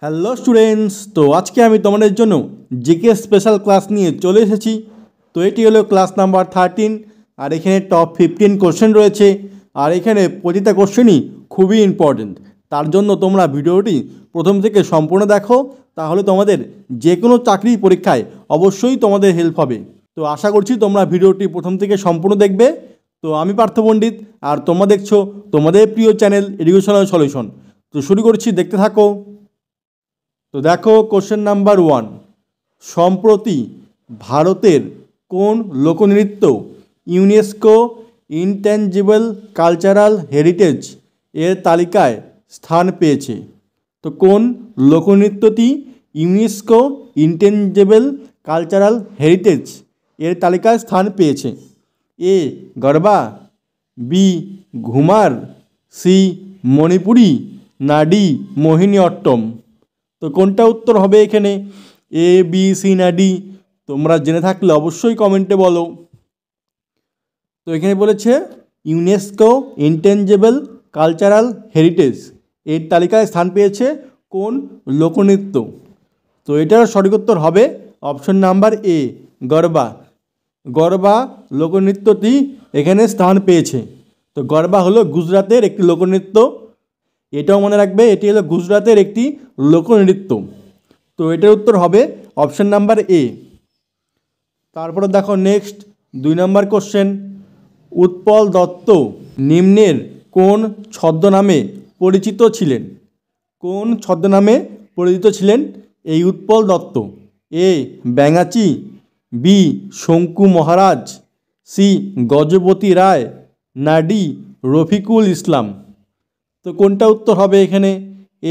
Hello students, তো আজকে আমি তোমাদের জন্য জিকে স্পেশাল ক্লাস নিয়ে চলে এসেছি। তো এটি হলো ক্লাস নাম্বার 13। আর এখানে টপ 15 কোশ্চেন রয়েছে। আর এখানে প্রতিটা কোশ্চেনই খুবই ইম্পর্টেন্ট। তার জন্য তোমরা ভিডিওটি প্রথম থেকে সম্পূর্ণ দেখো, তাহলে তোমাদের যে কোনো চাকরি পরীক্ষায় অবশ্যই তোমাদের হেল্প হবে। তো আশা করছি তোমরা ভিডিওটি প্রথম থেকে সম্পূর্ণ দেখবে। তো আমি পার্থ পণ্ডিত, আর তোমরা দেখছো তোমাদের প্রিয় চ্যানেল এডুকেশনাল সলিউশন। তো শুরু করছি, দেখতে থাকো। তো দেখো কোশ্চেন নাম্বার 1। সম্প্রতি ভারতের কোন লোকনৃত্য ইউনেস্কো ইনট্যাঞ্জিবল কালচারাল হেরিটেজ এর তালিকায় স্থান পেয়েছে? তো কোন লোকনৃত্যটি ইউনেস্কো ইনট্যাঞ্জিবল কালচারাল হেরিটেজ এর তালিকায় স্থান পেয়েছে? এ গরবা, বি ঘুমার, সি মণিপুরী, না ডি মোহিনীঅট্টম? তো কোনটা উত্তর হবে এখানে, এ বি সি না ডি? তোমরা জেনে থাকলে অবশ্যই কমেন্টে বলো। তো এখানে বলেছে ইউনেস্কো ইনট্যাঞ্জিবল কালচারাল হেরিটেজ এর তালিকায় স্থান পেয়েছে কোন লোকনৃত্য? তো এটার সঠিক উত্তর হবে option number A, garba. Garba লোকনৃত্যটি এখানে স্থান পেয়েছে। তো গরবা হলো গুজরাটের একটি লোকনৃত্য। এটাও মনে রাখবে, এটি হলো গুজরাটের একটি লোকনৃত্য। তো এটার উত্তর হবে অপশন নাম্বার এ। তারপরে দেখো নেক্সট 2 নম্বর কোশ্চেন। উৎপল দত্ত নিম্নের কোন ছদ্মনামে পরিচিত ছিলেন? কোন ছদ্মনামে পরিচিত ছিলেন এই উৎপল দত্ত? এ ব্যাঙাচি, বি শঙ্কু মহারাজ, সি গজপতি রায়, না ডি রফিকুল ইসলাম? তো কোনটা উত্তর হবে এখানে,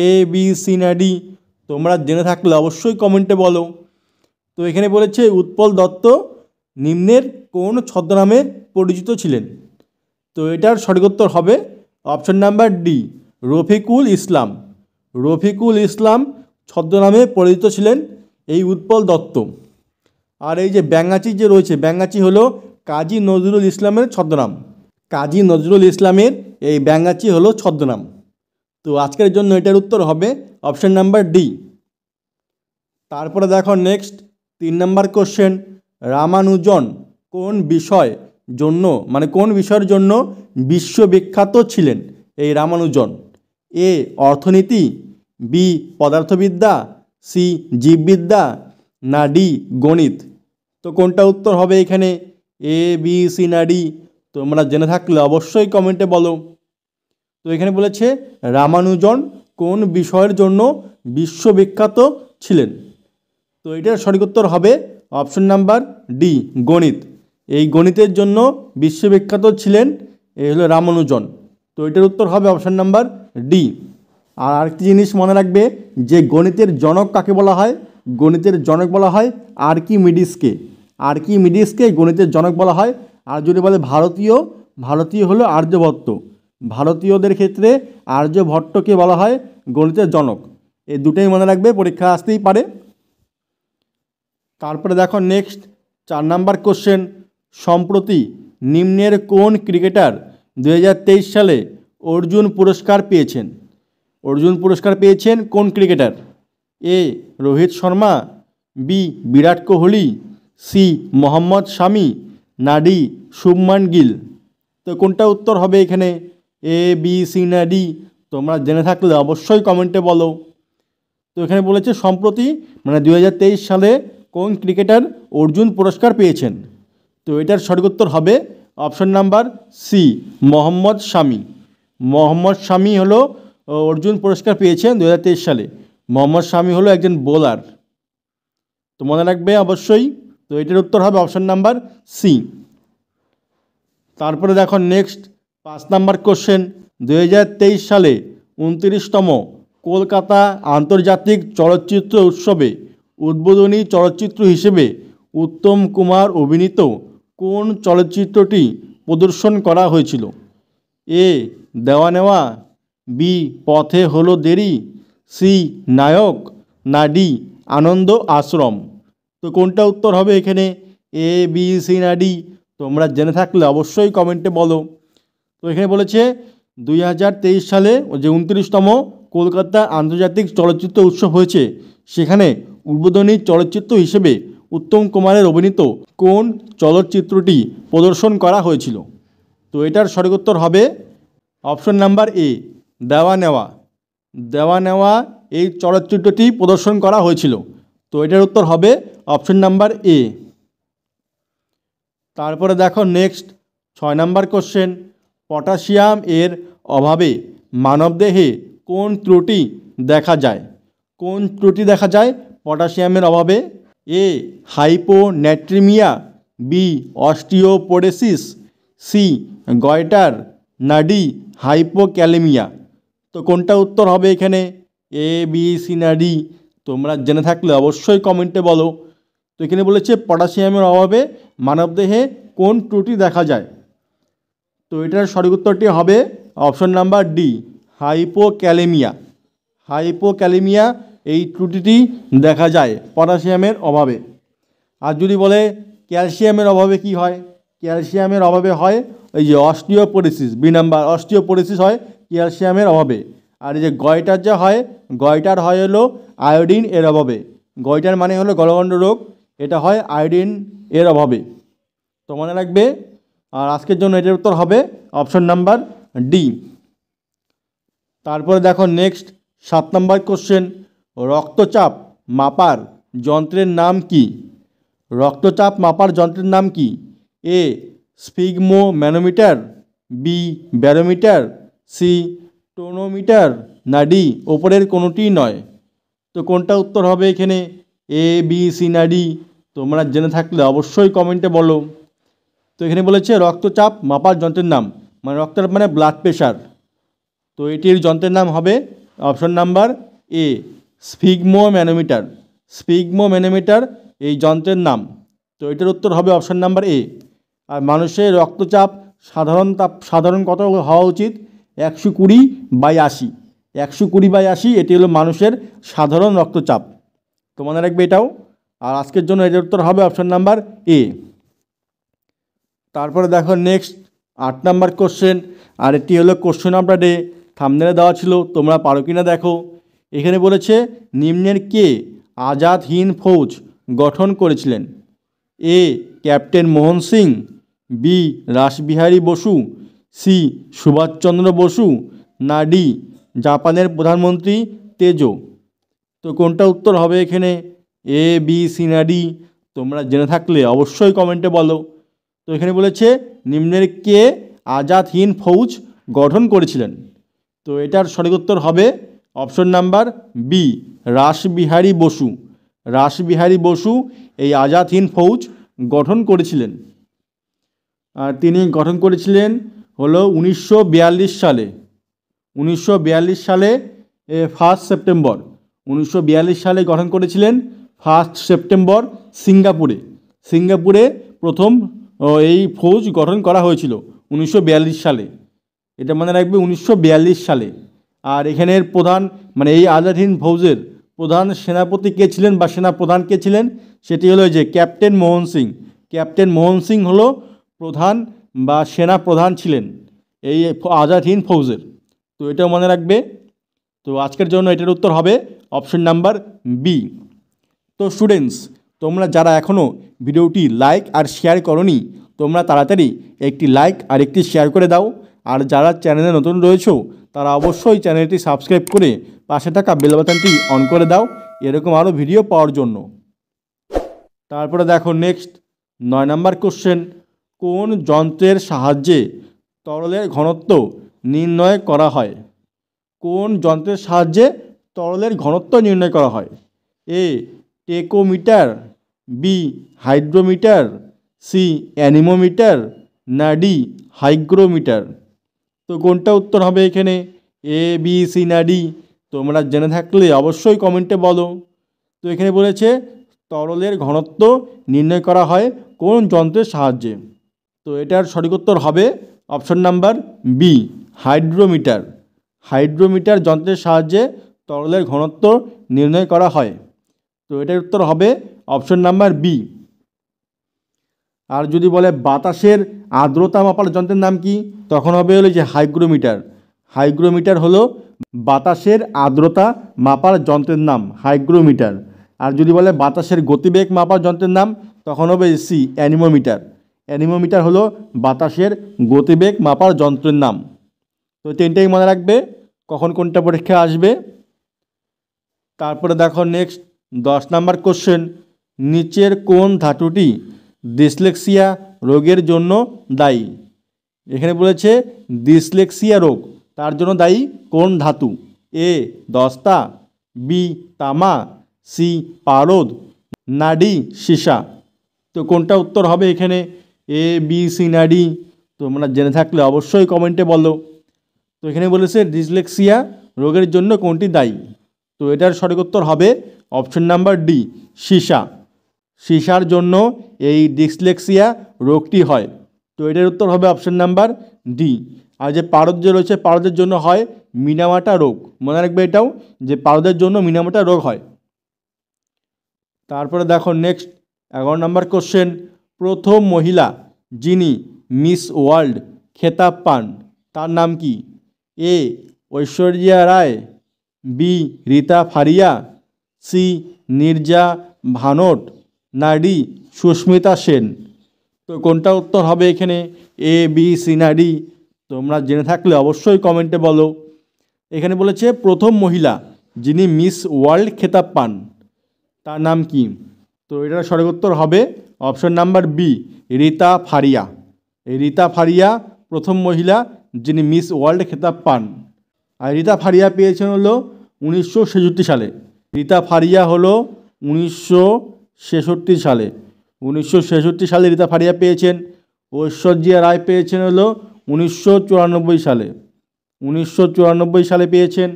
এ বি সি না ডি? তোমরা জেনে থাকলে অবশ্যই কমেন্টে বলো। তো এখানে বলেছে উৎপল দত্ত নিম্নের কোন ছদ্মনামে পরিচিত ছিলেন? তো এটার সঠিক উত্তর হবে option number D, Rafiqul Islam. Rafiqul Islam ছদ্মনামে পরিচিত ছিলেন এই উৎপল দত্ত। আর এই যে ব্যাঙাচি যে রয়েছে, ব্যাঙাচি হলো কাজী নজরুল ইসলামের ছদ্মনাম। কাজী নজরুল ইসলামের এই ব্যাঙাচি হলো ছদ্মনাম। তো আজকের জন্য এটার উত্তর হবে অপশন নাম্বার ডি। তারপরে দেখো নেক্সট 3 নম্বর কোশ্চেন। রামানুজন কোন বিষয় জন্য কোন বিষয়ের জন্য বিশ্ববিখ্যাত ছিলেন এই রামানুজন? এ অর্থনীতি, বি পদার্থবিদ্যা, সি জীববিদ্যা, না ডি গণিত? তো কোনটা উত্তর হবে এখানে, এ বি সি না ডি? তোমরা জেনে থাকলে অবশ্যই কমেন্টে বলো। তো এখানে বলেছে রামানুজন কোন বিষয়ের জন্য বিশ্ববিখ্যাত ছিলেন? তো এটার সঠিক উত্তর হবে অপশন নাম্বার ডি, গণিত। এই গণিতের জন্য বিশ্ববিখ্যাত ছিলেন এই হলো রামানুজন। তো এটার উত্তর হবে অপশন নাম্বার ডি। আর আরেকটি জিনিস মনে রাখবে যে গণিতের জনক কাকে বলা হয়? গণিতের জনক বলা হয় আর্কিমিডিসকে। আর্কিমিডিসকে গণিতের জনক বলা হয়। আর যদি বলে ভারতীয়, ভারতীয় হলো আর্যভট্ট। ভারতীয়দের ক্ষেত্রে আর্যভট্টকে বলা হয় গণিতের জনক। এই দুটোই মনে রাখবে, পরীক্ষা আসতেই পারে। তারপরে দেখো নেক্সট 4 নম্বর কোশ্চেন। সম্প্রতি নিম্নের কোন ক্রিকেটার 2023 সালে অর্জুন পুরস্কার পেয়েছেন? অর্জুন পুরস্কার পেয়েছেন কোন ক্রিকেটার? এ রোহিত শর্মা, বি বিরাট কোহলি, সি মোহাম্মদ শামি, না ডি শুভমান গিল? তো কোনটা উত্তর হবে এখানে, এ বি সি না ডি? তোমরা জেনে থাকলে অবশ্যই কমেন্টে বলো। তো এখানে বলেছে সম্প্রতি 2023 সালে কোন ক্রিকেটার অর্জুন পুরস্কার পেয়েছেন? তো এটার সঠিক উত্তর হবে অপশন নাম্বার সি, মোহাম্মদ শামি। মোহাম্মদ শামি হলো অর্জুন পুরস্কার পেয়েছেন 2023 সালে। মোহাম্মদ শামি হলো একজন বোলার। তো মনে রাখবে অবশ্যই। তো এটার উত্তর হবে অপশন নাম্বার সি। তারপরে দেখো নেক্সট 5 নম্বর কোশ্চেন। 2023 সালে 29তম কলকাতা আন্তর্জাতিক চলচ্চিত্র উৎসবে উদ্বোধনী চলচ্চিত্র হিসেবে উত্তম কুমার অভিনীত কোন চলচ্চিত্রটি প্রদর্শন করা হয়েছিল? এ দেওয়া নেওয়া, বি পথে হলো দেরি, সি নায়ক, না ডি আনন্দ আশ্রম? তো কোনটা উত্তর হবে এখানে, এ বি সি না ডি? তোমরা জেনে থাকলে অবশ্যই কমেন্টে বলো। তো এখানে বলেছে 2023 সালে যে 29তম কলকাতা আন্তর্জাতিক চলচ্চিত্র উৎসব হয়েছে, সেখানে উদ্বোধনী চলচ্চিত্র হিসেবে উত্তম কুমারের অভিনীত কোন চলচ্চিত্রটি প্রদর্শন করা হয়েছিল? তো এটার সঠিক উত্তর হবে অপশন নাম্বার এ, দেওয়া নেওয়া। দেওয়া নেওয়া এই চলচ্চিত্রটি প্রদর্শন করা হয়েছিল। তো এটার উত্তর হবে অপশন নাম্বার এ। তারপরে দেখো নেক্সট 6 নাম্বার কোশ্চেন, পটাশিয়াম এর অভাবে মানবদেহে কোন ত্রুটি দেখা যায়? কোন ত্রুটি দেখা যায় পটাশিয়ামের অভাবে? A, hyponatraemia, B, osteoporosis, C, goitre, না ডি, হাইপোক্যালেমিয়া। তো কোনটা উত্তর হবে এখানে? এ, বি, সি না ডি? তোমরা জেনে থাকলে অবশ্যই কমেন্টে বলো। তো এখানে বলেছে পটাশিয়ামের অভাবে মানবদেহে কোন ত্রুটি দেখা যায়? তো এটার সঠিক উত্তরটি হবে option number D, hypokalemia. Hypokalemia এই ত্রুটিটি দেখা যায় পটাশিয়ামের অভাবে। আর যদি বলে ক্যালসিয়ামের অভাবে কি হয়? ক্যালসিয়ামের অভাবে হয় এই যে অস্টিওপোরোসিস, বি নাম্বার, অস্টিওপোরোসিস হয় ক্যালসিয়ামের অভাবে। আর এই যে গয়টার যা হয়, গয়টার হয় হলো আয়োডিন এর অভাবে। গয়টার মানে হলো গলগণ্ড রোগ, এটা হয় আয়োডিন এর অভাবে। তো মনে রাখবে। আর আজকের জন্য এটার উত্তর হবে অপশন নাম্বার ডি। তারপরে দেখো নেক্সট 7 নম্বর কোশ্চেন, রক্তচাপ মাপার যন্ত্রের নাম কি? রক্তচাপ মাপার যন্ত্রের নাম কি? A, sphygmomanometer, B, barometer, C, tonometer, না ডি, ওপরের কোনোটিই নয়। তো কোনটা উত্তর হবে এখানে? এ, বি, সি না ডি? তোমরা জেনে থাকলে অবশ্যই কমেন্টে বলো। তো এখানে বলেছে রক্তচাপ মাপার যন্ত্রের নাম, মানে রক্তচাপ মানে ব্লাড প্রেশার। তো এটির যন্ত্রের নাম হবে অপশন নাম্বার এ, স্ফিগমোম্যানোমিটার। স্ফিগমোম্যানোমিটার এই যন্ত্রের নাম। তো এটার উত্তর হবে অপশন নাম্বার এ। আর মানুষের রক্তচাপ সাধারণ কত হওয়া উচিত? 120/80। 120/80 এটি হলো মানুষের সাধারণ রক্তচাপ। তো মনে রাখবে এটাও। আর আজকের জন্য এটার উত্তর হবে অপশন নাম্বার এ। তারপরে দেখো নেক্সট 8 নাম্বার কোশ্চেন, আর এটি হলো কোশ্চেন অফ দ্য ডে। থাম্বনেলে দেওয়া ছিল, তোমরা পারো কিনা দেখো। এখানে বলেছে নিম্নের কে আজাদ হিন্দ ফৌজ গঠন করেছিলেন? এ, captain Mohan Singh, B, Rashbehari Basu, C, Subhash Chandra Basu, না ডি, জাপানের প্রধানমন্ত্রী তেজো? তো কোনটা উত্তর হবে এখানে? এ, বি, সি না ডি? তোমরা জেনে থাকলে অবশ্যই কমেন্টে বলো। তো এখানে বলেছে নিম্নের কে আজাদ হিন্দ ফৌজ গঠন করেছিলেন? তো এটার সঠিক উত্তর হবে option number B, Rashbehari Bose. Rashbehari Bose এই আজাদ হিন্দ ফৌজ গঠন করেছিলেন। আর তিনি গঠন করেছিলেন হলো 1942 সালে। 1942 সালে 1 সেপ্টেম্বর। 1942 সালে গঠন করেছিলেন 1 সেপ্টেম্বর সিঙ্গাপুরে। সিঙ্গাপুরে প্রথম এই ফৌজ গঠন করা হয়েছিল 1942 সালে। এটা মনে রাখবে 1942 সালে। আর এখানের প্রধান মানে এই আজাদ হিন্দ ফৌজের প্রধান সেনাপতি কে ছিলেন বা সেনা প্রধান কে ছিলেন? সেটি হলো যে ক্যাপ্টেন মোহন সিং। ক্যাপ্টেন মোহন সিং হলো প্রধান বা সেনা প্রধান ছিলেন এই আজাদ হিন্দ ফৌজের। তো এটাও মনে রাখবে। তো আজকের জন্য এটার উত্তর হবে অপশন নাম্বার বি। তো স্টুডেন্টস, তোমরা যারা এখনও ভিডিওটি লাইক আর শেয়ার করোনি, তোমরা তাড়াতাড়ি একটি লাইক আর একটি শেয়ার করে দাও। আর যারা চ্যানেলে নতুন রয়েছো তারা অবশ্যই চ্যানেলটি সাবস্ক্রাইব করে পাশে থাকা বেল বাটনটি অন করে দাও এরকম আরও ভিডিও পাওয়ার জন্য। তারপরে দেখো নেক্সট 9 নাম্বার কোশ্চেন, কোন যন্ত্রের সাহায্যে তরলের ঘনত্ব নির্ণয় করা হয়? কোন যন্ত্রের সাহায্যে তরলের ঘনত্ব নির্ণয় করা হয়? A, tachometer, B, hydrometer, C, anemometer, না ডি, হাইগ্রোমিটার? তো কোনটা উত্তর হবে এখানে? এ, বি, সি না ডি? তোমরা জেনে থাকলে অবশ্যই কমেন্টে বলো। তো এখানে বলেছে তরলের ঘনত্ব নির্ণয় করা হয় কোন যন্ত্রের সাহায্যে? তো এটার সঠিক উত্তর হবে option number B, hydrometer. Hydrometer যন্ত্রের সাহায্যে তরলের ঘনত্ব নির্ণয় করা হয়। তো এটার উত্তর হবে অপশন নাম্বার বি। আর যদি বলে বাতাসের আর্দ্রতা মাপার যন্ত্রের নাম কি, তখন হবে হলো যে হাইগ্রোমিটার। হাইগ্রোমিটার হলো বাতাসের আর্দ্রতা মাপার যন্ত্রের নাম হাইগ্রোমিটার। আর যদি বলে বাতাসের গতিবেগ মাপার যন্ত্রের নাম, তখন হবে সি অ্যানিমোমিটার। অ্যানিমোমিটার হলো বাতাসের গতিবেগ মাপার যন্ত্রের নাম। তো তিনটেই মনে রাখবে কখন কোনটা পরীক্ষা আসবে। তারপরে দেখো নেক্সট 10 নম্বর কোশ্চেন, নিচের কোন ধাতুটি ডিসলেক্সিয়া রোগের জন্য দায়ী? এখানে বলেছে ডিসলেক্সিয়া রোগ, তার জন্য দায়ী কোন ধাতু? এ দস্তা, বি তামা, সি পারদ, না ডি সীসা। তো কোনটা উত্তর হবে এখানে? এ বি সি না ডি? তোমরা জেনে থাকলে অবশ্যই কমেন্টে বলো। তো এখানে বলেছে ডিসলেক্সিয়া রোগের জন্য কোনটি দায়ী? তো এটার সঠিক উত্তর হবে অপশন নাম্বার ডি সীসা। সীসার জন্য এই ডিসলেক্সিয়া রোগটি হয়। তো এটার উত্তর হবে অপশন নাম্বার ডি। আর যে পারদ যে রয়েছে, পারদের জন্য হয় মিনামাটা রোগ। মনে রাখবে এটাও, যে পারদের জন্য মিনামাটা রোগ হয়। তারপরে দেখো নেক্সট 11 নম্বর কোশ্চেন, প্রথম মহিলা যিনি মিস ওয়ার্ল্ড খেতাব পান তার নাম কি? এ ঐশ্বর্যা রায়, বি রীতা ফারিয়া, সি নীরজা ভানট, না ডি সুস্মিতা সেন। তো কোনটা উত্তর হবে এখানে? এ বি সি না ডি? তোমরা জেনে থাকলে অবশ্যই কমেন্টে বলো। এখানে বলেছে প্রথম মহিলা যিনি মিস ওয়ার্ল্ড খেতাব পান তার নাম কি? তো এটার সঠিক উত্তর হবে option number B Reita Faria. এই রীতা ফারিয়া প্রথম মহিলা যিনি মিস ওয়ার্ল্ড খেতাব পান। আর রীতা ফারিয়া পেয়েছেন হলো 1966 সালে। রীতা ফারিয়া হলো 1966 সালে। 1966 সালে রীতা ফারিয়া পেয়েছেন। ঐশ্বর্যা রায় পেয়েছেন হলো 1994 সালে। 1994 সালে পেয়েছেন।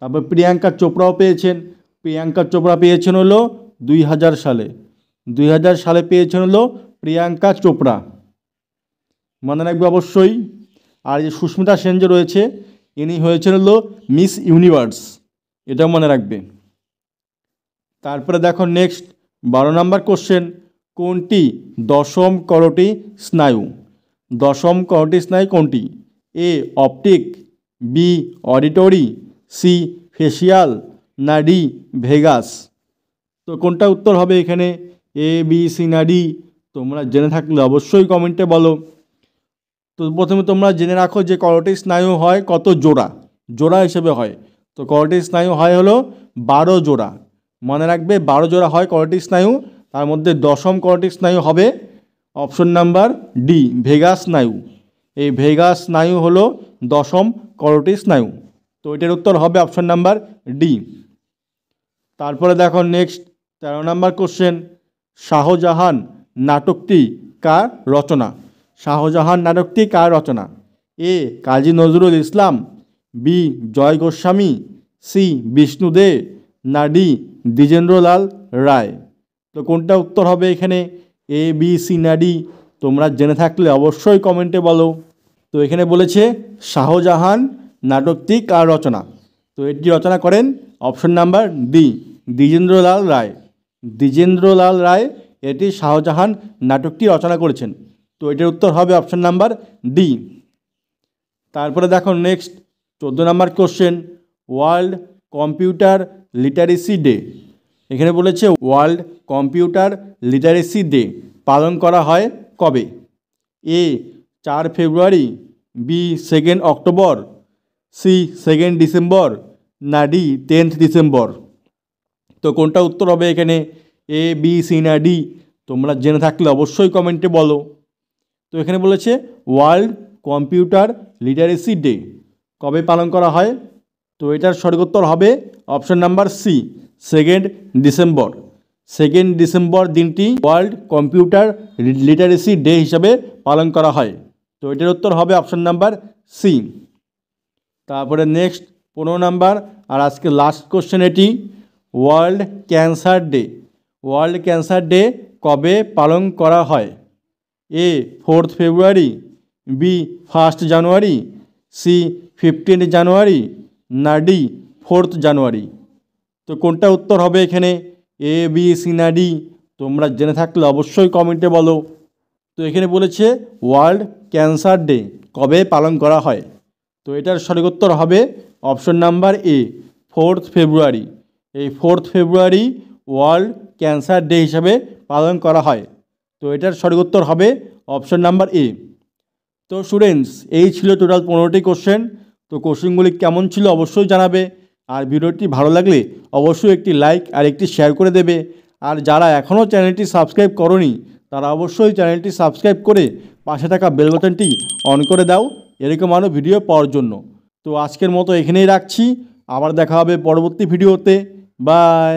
তারপর প্রিয়াঙ্কা চোপড়াও পেয়েছেন। প্রিয়াঙ্কা চোপড়া পেয়েছেন হলো 2000 সালে। 2000 সালে পেয়েছেন হলো প্রিয়াঙ্কা চোপড়া। মনে রাখবে অবশ্যই। আর যে সুস্মিতা সেন যে রয়েছে, ইনি হয়েছেন হলো মিস ইউনিভার্স, এটাও মনে রাখবে। তারপরে দেখো নেক্সট 12 নম্বর কোশ্চেন, কোনটি দশম করোটি স্নায়ু? দশম করোটি স্নায়ু কোনটি? A optic, B auditory, C facial, না ডি ভেগাস। তো কোনটা উত্তর হবে এখানে? এ বি সি না ডি? তোমরা জেনে থাকলে অবশ্যই কমেন্টে বলো। তো প্রথমে তোমরা জেনে রাখো যে করোটি স্নায়ু হয় কত জোড়া, জোড়া হিসেবে হয়। তো করোটি স্নায়ু হয় হলো 12 জোড়া। মনে রাখবে 12 জোড়া হয় করোটি স্নায়ু। তার মধ্যে দশম করোটি স্নায়ু হবে অপশন নাম্বার ডি ভেগাস স্নায়ু। এই ভেগাস স্নায়ু হলো দশম করোটি স্নায়ু। তো এটার উত্তর হবে অপশন নাম্বার ডি। তারপরে দেখো নেক্সট 13 নম্বর কোশ্চেন, শাহজাহান নাটকটি কার রচনা? শাহজাহান নাটকটি কার রচনা? এ কাজী নজরুল ইসলাম, বি জয় গোস্বামী, সি বিষ্ণু দে, না ডি দ্বিজেন্দ্রলাল রায়। তো কোনটা উত্তর হবে এখানে? এ বি সি না ডি? তোমরা জেনে থাকলে অবশ্যই কমেন্টে বলো। তো এখানে বলেছে শাহজাহান নাটকটি কার রচনা? তো এটি রচনা করেন অপশন নাম্বার ডি দ্বিজেন্দ্রলাল রায়। দ্বিজেন্দ্রলাল রায় এটি শাহজাহান নাটকটি রচনা করেছেন। তো এটার উত্তর হবে অপশন নাম্বার ডি। তারপরে দেখো next 14 number question, world computer literacy day. এখানে বলেছে ওয়ার্ল্ড কম্পিউটার লিটারেসি ডে পালন করা হয় কবে? এ 4 ফেব্রুয়ারি, বি 2 অক্টোবর, সি 2 ডিসেম্বর, না ডি 10 ডিসেম্বর। তো কোনটা উত্তর হবে এখানে? এ বি সি না ডি? তোমরা জেনে থাকলে অবশ্যই কমেন্টে বলো। তো এখানে বলেছে ওয়ার্ল্ড কম্পিউটার লিটারেসি ডে কবে পালন করা হয়? তো এটার সঠিক উত্তর হবে অপশন নাম্বার সি 2 ডিসেম্বর। 2 ডিসেম্বর দিনটি ওয়ার্ল্ড কম্পিউটার লিটারেসি ডে হিসাবে পালন করা হয়। তো এটার উত্তর হবে অপশন নাম্বার সি। তারপরে নেক্সট 15 নাম্বার আর আজকে লাস্ট কোশ্চেন এটি, world cancer day. World cancer day কবে পালন করা হয়? এ 4 ফেব্রুয়ারি, বি 1 জানুয়ারি, সি 15 জানুয়ারি, না ডি 4 জানুয়ারি। তো কোনটা উত্তর হবে এখানে? এ বি সি না ডি? তোমরা জেনে থাকলে অবশ্যই কমেন্টে বলো। তো এখানে বলেছে ওয়ার্ল্ড ক্যান্সার ডে কবে পালন করা হয়? তো এটার সঠিক উত্তর হবে অপশন নাম্বার এ 4 ফেব্রুয়ারি। এই 4 ফেব্রুয়ারি ওয়ার্ল্ড ক্যান্সার ডে হিসাবে পালন করা হয়। তো এটার সঠিক উত্তর হবে অপশন নাম্বার এ। তো স্টুডেন্টস, এই ছিল টোটাল 15টি কোশ্চেন। তো কোশ্চেনগুলি কেমন ছিল অবশ্যই জানাবে, আর ভিডিওটি ভালো লাগলে অবশ্যই একটি লাইক আর একটি শেয়ার করে দেবে। আর যারা এখনও চ্যানেলটি সাবস্ক্রাইব করোনি তারা অবশ্যই চ্যানেলটি সাবস্ক্রাইব করে পাশে থাকা বেল বাটনটি অন করে দাও এরকম আরও ভিডিও পাওয়ার জন্য। তো আজকের মতো এখানেই রাখছি, আবার দেখা হবে পরবর্তী ভিডিওতে। বাই।